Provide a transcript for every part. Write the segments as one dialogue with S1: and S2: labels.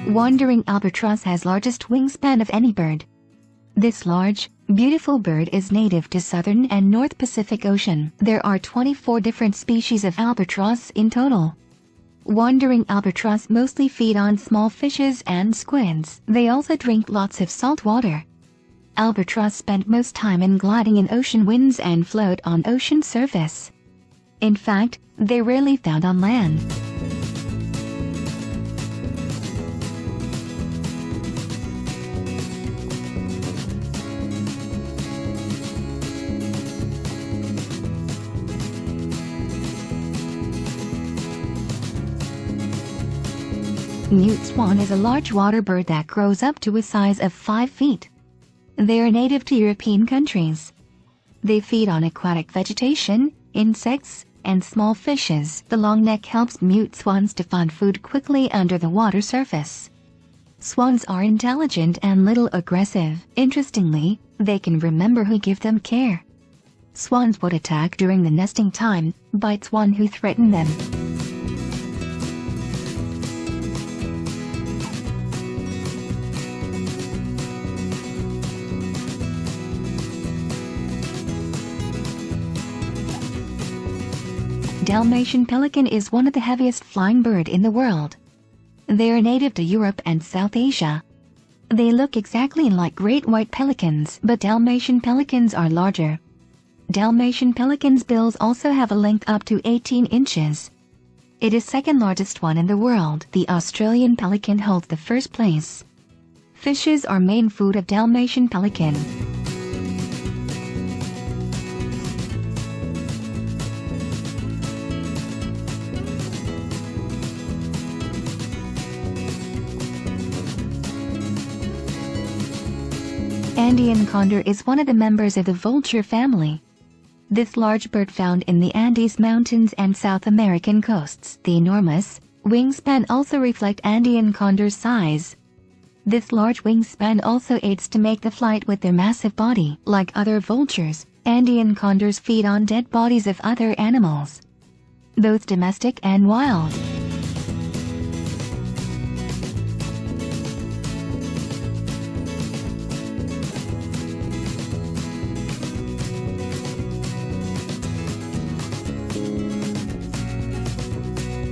S1: Wandering albatross has largest wingspan of any bird. This large, beautiful bird is native to southern and North Pacific Ocean. There are 24 different species of albatross in total. Wandering albatross mostly feed on small fishes and squids. They also drink lots of salt water. Albatross spend most time in gliding in ocean winds and float on ocean surface. In fact, they're rarely found on land. Mute swan is a large water bird that grows up to a size of 5 feet. They are native to European countries. They feed on aquatic vegetation, insects, and small fishes. The long neck helps mute swans to find food quickly under the water surface. Swans are intelligent and little aggressive. Interestingly, they can remember who gave them care. Swans would attack during the nesting time, bite one who threatened them. Dalmatian pelican is one of the heaviest flying bird in the world. They are native to Europe and South Asia. They look exactly like great white pelicans, but Dalmatian pelicans are larger. Dalmatian pelican's bills also have a length up to 18 inches. It is second largest one in the world. The Australian pelican holds the first place. Fishes are main food of Dalmatian pelican. Andean Condor is one of the members of the vulture family. This large bird found in the Andes Mountains and South American coasts. The enormous wingspan also reflect Andean Condor's size. This large wingspan also aids to make the flight with their massive body. Like other vultures, Andean Condors feed on dead bodies of other animals, both domestic and wild.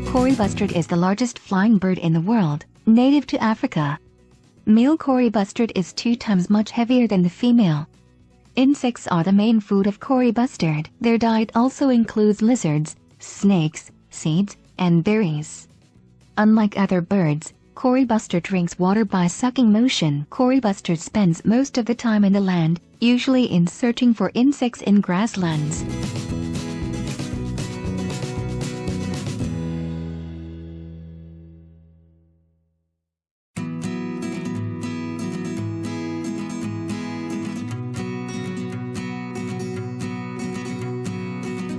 S1: Kori Bustard is the largest flying bird in the world, native to Africa. Male Kori Bustard is 2 times much heavier than the female. Insects are the main food of Kori Bustard. Their diet also includes lizards, snakes, seeds, and berries. Unlike other birds, Kori Bustard drinks water by sucking motion. Kori Bustard spends most of the time in the land, usually in searching for insects in grasslands.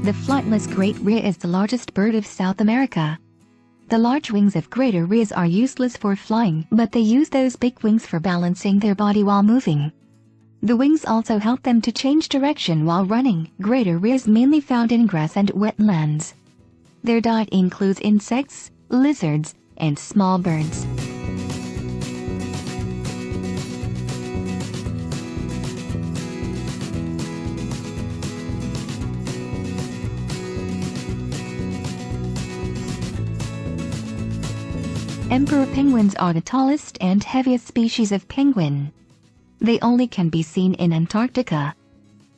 S1: The flightless great Rhea is the largest bird of South America. The large wings of greater Rheas are useless for flying, but they use those big wings for balancing their body while moving. The wings also help them to change direction while running. Greater Rheas mainly found in grass and wetlands. Their diet includes insects, lizards, and small birds. Emperor penguins are the tallest and heaviest species of penguin. They only can be seen in Antarctica.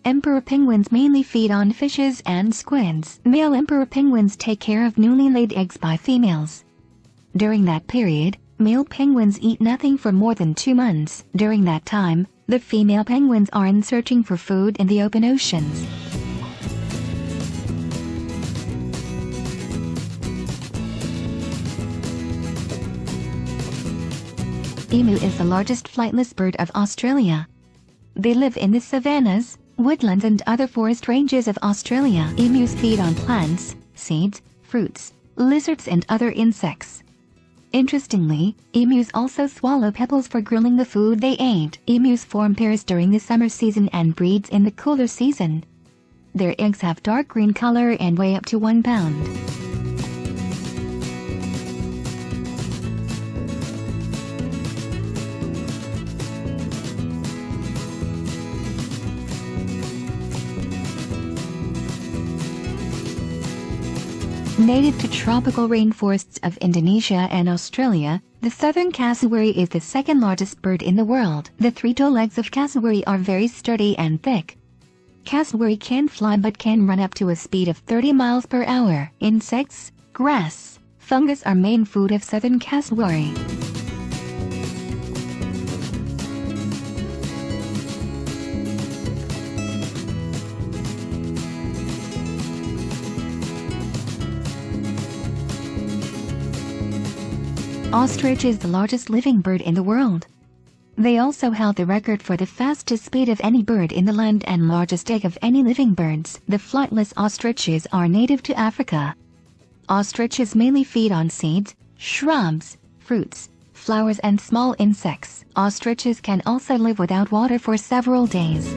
S1: Emperor penguins mainly feed on fishes and squids. Male emperor penguins take care of newly laid eggs by females. During that period, male penguins eat nothing for more than 2 months. During that time, the female penguins are in searching for food in the open oceans. Emu is the largest flightless bird of Australia. They live in the savannas, woodlands and other forest ranges of Australia. Emus feed on plants, seeds, fruits, lizards and other insects. Interestingly, emus also swallow pebbles for grilling the food they ate. Emus form pairs during the summer season and breeds in the cooler season. Their eggs have dark green color and weigh up to 1 pound. Native to tropical rainforests of Indonesia and Australia, the southern cassowary is the second largest bird in the world. The three-toe legs of cassowary are very sturdy and thick. Cassowary can fly but can run up to a speed of 30 miles per hour. Insects, grass, fungus are main food of southern cassowary. Ostrich is the largest living bird in the world. They also held the record for the fastest speed of any bird in the land and largest egg of any living birds. The flightless ostriches are native to Africa. Ostriches mainly feed on seeds, shrubs, fruits, flowers and small insects. Ostriches can also live without water for several days.